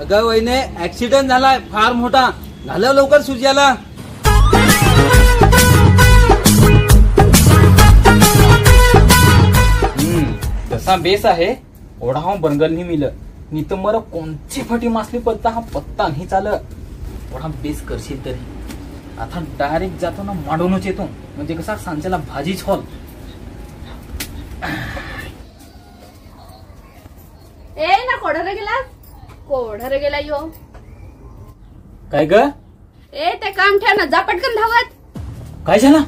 अगं वहिने ऍक्सिडेंट झालाय फार मोठा. झालं लवकर सुजाला. तसा बेस आहे ओढा हा बनगल नाही मिल मी तर मर कोणची फटी मासली पत्ता हा पत्ता नाही चाल. ओढा बेस करशील तरी आता डायरेक्ट जातो ना मांडूनच येतो म्हणजे कसा सांच्याला भाजीच हॉल. ए ना कोढरे गेला यो काय ग. ए ते काम ठेव ना जा पटकन धावत. काय झालं.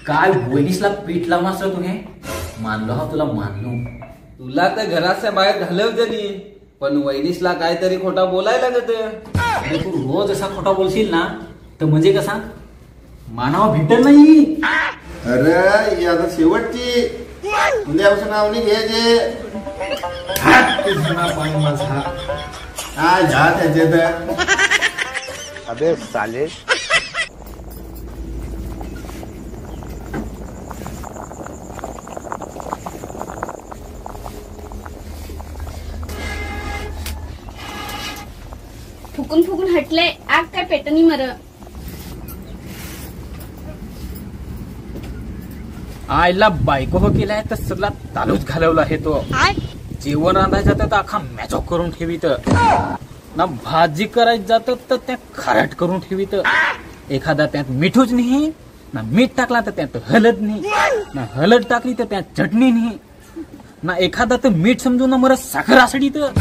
काय वहिनीसला पीठ लावून असलं तू हे मानलो हा तुला मानलो. तुला तर घराच्या बाहेर घालव जरी पण वहिनीसला काहीतरी खोटा बोलायला लागत. तू रोज असा खोटा बोलशील ना तर म्हणजे कसा मानावा भेटत नाही. अरे आता शेवटची उद्यापासून नाव नाही घ्यायचे. माझा हा जा त्याच्यात. अबे साले. फुकून फुकून हटले आग काय पेटणी मर. आईला बायको हो केलाय तर सगळा तालूच घालवला आहे तो. जेवण रांधायचं तर अख्खा मॅचॉक करून ठेवीत ना. भाजी करायची जात तर त्या खारट करून ठेवीत. एखादा त्यात मिठूच नाही ना. मीठ टाकला तर त्यात हळद नाही ना. हळद टाकली तर त्यात चटणी नाही ना. एखादा तर मीठ समजून ना मर साखर आसडी तर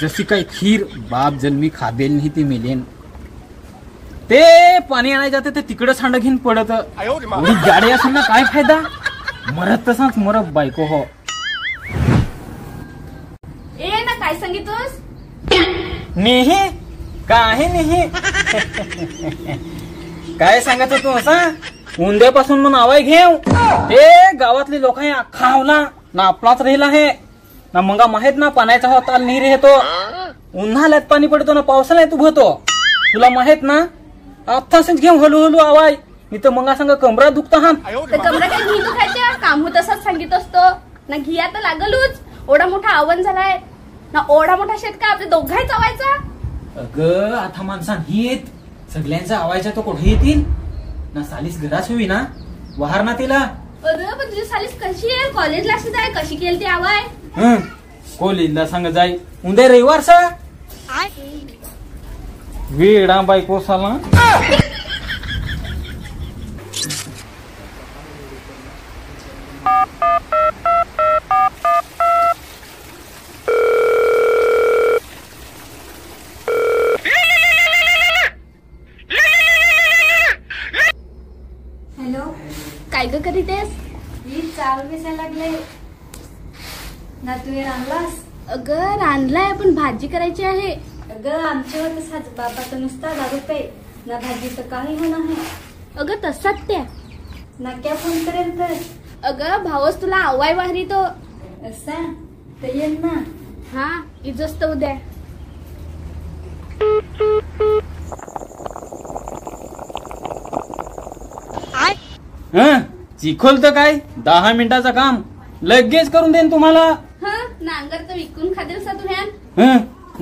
जशी काही खीर बाप जन्मी खाबेल नाही ते मिलेन. ते पाणी आणायला जाते ते तिकडं सांड घेऊन पडत. गाडी असेल ना काय फायदा. मरत तसाच मरत बायको हो. ए ना काय सांगितोस. नेही काय नेही काय सांगत तू असा. उंद्यापासून मग आवाय घेऊ ते गावातले लोक अख्खा आवला ना आपलाच राहिला आहे ना. मग माहित ना पाण्याचा होता नाही राहतो. उन्हाळ्यात पाणी पडतो ना पावसाळ्यात उभतो. तुला माहित ना आत्ताच घेऊ हळूहळू आवाय मी तर मग सांग कमरा दुखता हा. कमरा काय घी दुखायच्या काम होत असंच सांगित असतो ना. घिया तर लागलूच. ओढा मोठा आव्हान झालाय ना. ओढा मोठा शेत का आपल्या दोघांच आवायचा. अगं आता माणसा ही येत सगळ्यांचा आवायचा तो कुठे येतील ना. सालीस घराच होई ना वाहर ना तिला. अरे पण तुझी सालीस कशी आहे कॉलेजला अशी जाय कशी केली ती आवाय. कॉलेजला सांग जाय उद्या रविवार सा वेडा बायको साला. हॅलो काय ग करीतेस. ही चाल बेसायला लागले ना. तू हे रांधलास. अगं रांधलाय पण भाजी करायची आहे. अगं आमच्यावर तसाच बापाचा नुसता दारू पे ना. भाजी तर काही होणार आहे. अगं तसाच त्या ना क्या फोन करेल तर. अगं भावच तुला आवाय वाहरी तो. असा तर येईल ना. हा इजच तर उद्या. चिखोल तर काय 10 मिनिटाचं काम लगेच करून देईन तुम्हाला. नांगर तर विकून खादेल सा तू.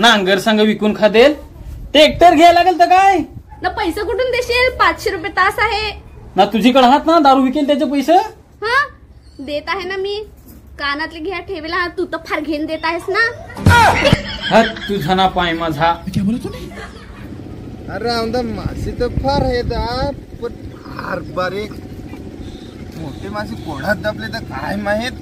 नांगर संग विकून खादेल. ट्रॅक्टर घ्यायला लागेल तर काय ना. पैसे कुठून देशील. 500 रुपये तास आहे ना. तुझीकडे आहात ना दारू विकेल त्याचे पैसे. हा देत आहे ना मी. कानातले घ्या ठेवला तू तर फार घेऊन देत आहेस ना. तुझा ना पाय माझा. अरे आमदा मासे तर फार आहेत पण फार बारीक. मोठे मासे कोढात दाबले तर काय माहित.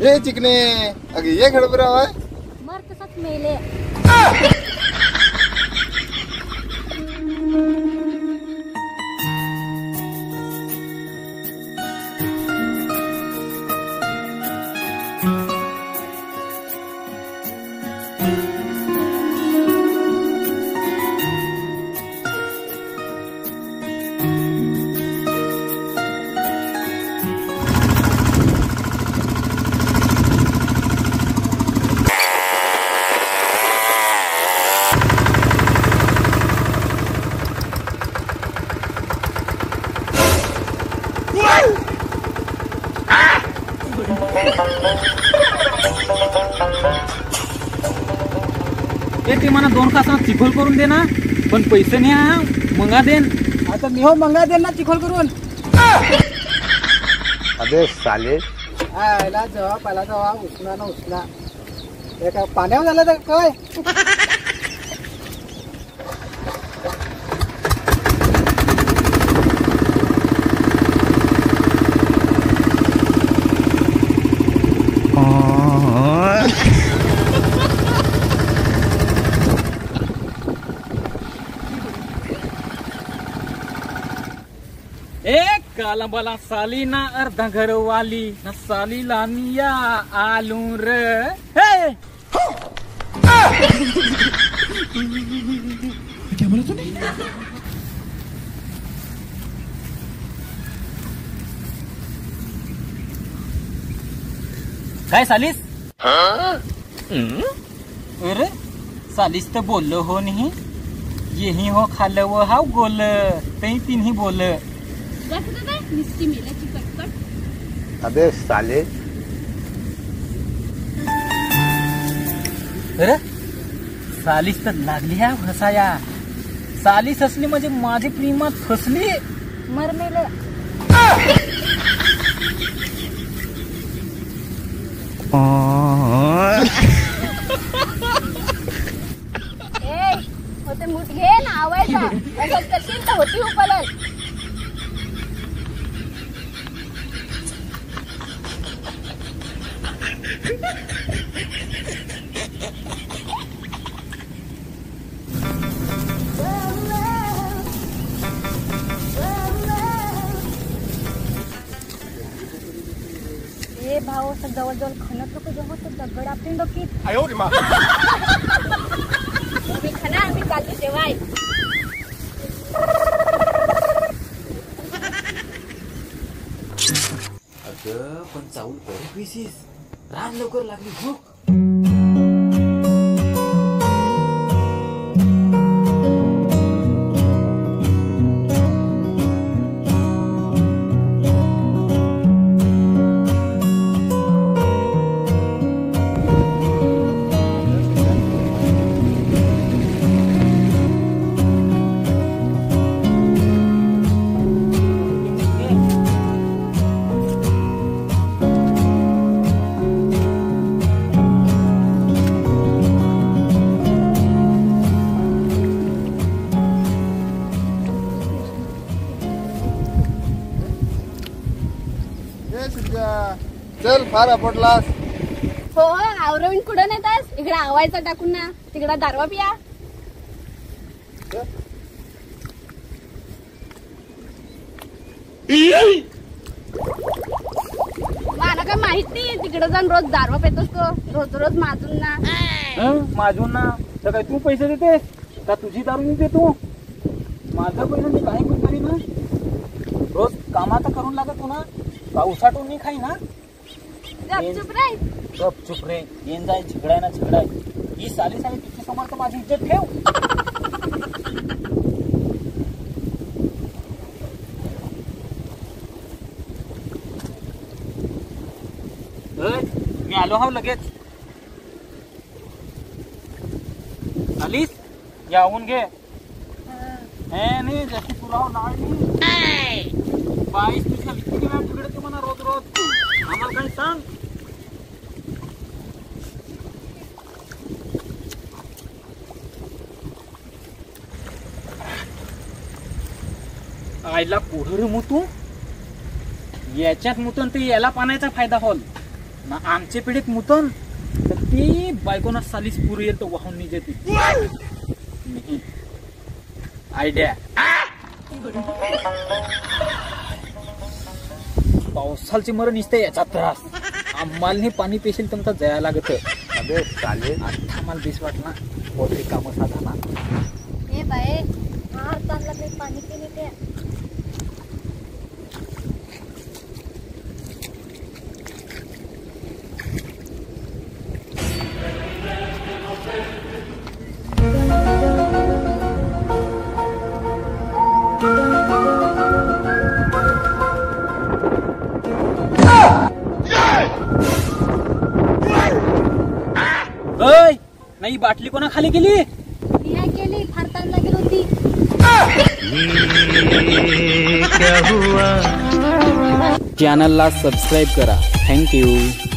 हे चिकने अगे ये खडबरा होय मर तसंच मेले. ते मला 2 तासात चिखल करून दे ना, पण पैसे नाही मंगा देन. आता मी हो मंगा देईल ना चिखल करून. अबे साले आयला जेव्हा पहिला जेव्हा उचला ना उचला हे काय पाण्यावर झालं तर काय. एक कालंबाला साली ना अर्धा घर वाली ना साली लानिया आलू रे. हे क्या बोला तूने. काय सालीस. अरे सालीस तर बोललो हो नहीं, यही हो खाल वो हाव गोल तही तिन्ही बोल. निस्ती मेल्याची कटकट. अबे साले अरे सालीस तर लागली ह्या फसाया. सालीस असली म्हणजे माझी प्रेमात फसली. मर मेले. होते मूठ घे ना आवायचा असं करशील तर होती उपलल. ए भाऊ असं जवळजवळ खणत नको जेव्हा तर दगड आपली डोकीत. मी खाना आम्ही चालतो जेवाय. अगं पण चावल करू पिसीस राम लवकर लागली भूक. चल फार आपटलास. हो आवरवीन कुठं नेतास. इकडे आवायचा टाकून ना तिकडे दारवा पिया. मला काय माहित नाही तिकडे जाऊन रोज दारवा पेतोस तो रोज रोज माजून ना. माझून ना तर काय तू पैसे देतेस का तुझी दारू देते तू. माझं पैसे मी काही पण करी ना. रोज कामाचं करून लागत तू ना. पावसाटून नाही खाई ना. चुप राय. चुप रे. येन जाय झगडाय ना झगडाय. ही साली साली तुझी समोर तर माझी इज्जत ठेव. मी आलो हाव लगेच. आलीस यावून घे. नाही जशी तुला नाही बाईस तुझ्या किती वेळा बिघडते म्हणा रोज रोज. आम्हाला काही सांग. आईला पुढे मुतू याच्यात मुतून ते याला पाण्याचा फायदा होल. ना आमच्या पिढीत मुतन तर ती बायकोना सालीस पुरी येईल तर वाहून निघते आयडिया. पावसालची मरण निसते याचा त्रास आम्हाला पाणी पेशील तुमचा जायला लागत. अबे साले आता मला बेस वाटला पोल्ट्री काम साधा हे बाय फार चांगला मी पाणी पिणे ते नाही बाटली कोणा खाली गेली. मी नाही केली फार चांगला गेली होती. चॅनलला सबस्क्राईब करा. थँक्यू.